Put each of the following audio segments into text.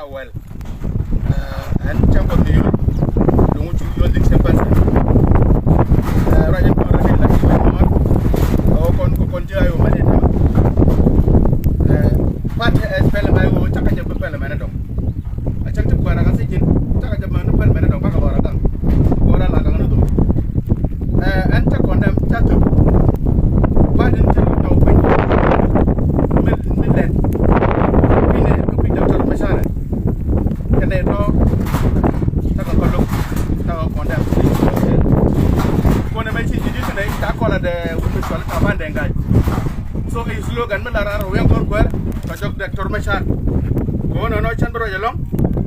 well. And jump on the youth. Don't you use the simple. Right in front of him, like you want. Oh, continue. But SPLM, I will check out Parliament. I checked the Paragasi, check out the Parliament of Bagabaratan. Or a Lagano. And check on them, Chatu. Why didn't you know when Midland? We need to pick up Machara. Can they know? Take a look. Now on them. When I mentioned you today, tackle at the Abandon guy. So his slogan, Melara, we are going to Dr. Machar. Go on, no chamber along.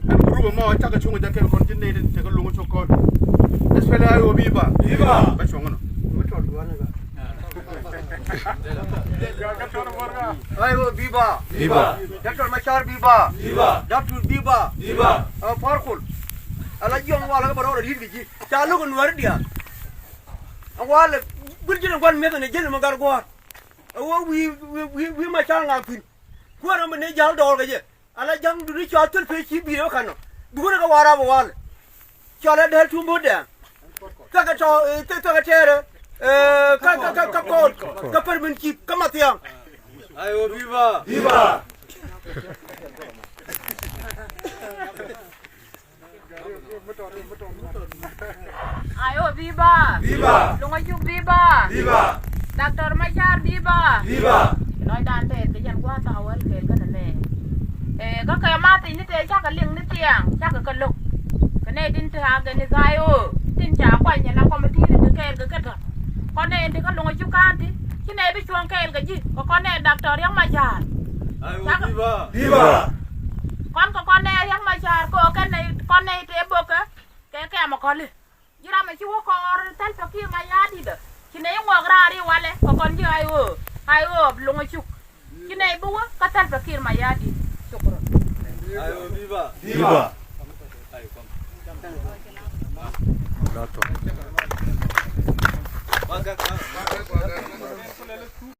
And prove more Chakachung with the continent and take a Longechuk call. SPLM Viva. Viva. I will Viva. Viva. Dr. Machar Viva. Viva. Dr. Viva. Viva. Phar Kuol. I like young Walla, but all the Hidgi. Look on Wardia. A while, we'll get 1 million again, Magargoa. Oh, we might tell nothing. Who are on the Najal dog again? I like young to reach out to the face, be a canoe. Do not go out of a wall. Shall I have to move there? Take a chair. Peppermint keep, come at young. I will Viva. Viva. Ayo Viva. Viva. Longechuk Viva. Viva. Dr. Machar Viva. Viva. Nói đàn thế cái dân qua tàu ấy kể cái này. Các cái mà thì như thế chắc cái liêng như tiếng, chắc cái lục. Cái này tin thà cái này gai ô, tin chả quay nhà nó còn một tí thì cái rồi. Con này thì có Longechuk can thì, cái này bị chuông cái gì? Có con này Dr. Yang Machar. Viva. Viva. Con này Yang Machar, cái này con này thì bốc cái mà con đi. Giờ mà chú có tel phải kia mà ya đi được. Cái này ngọc ra đi wale, có con gì ai Longechuk. Cái này bố cái tel phải kia mà ya đi. Ayo Viva. Viva. Ayo,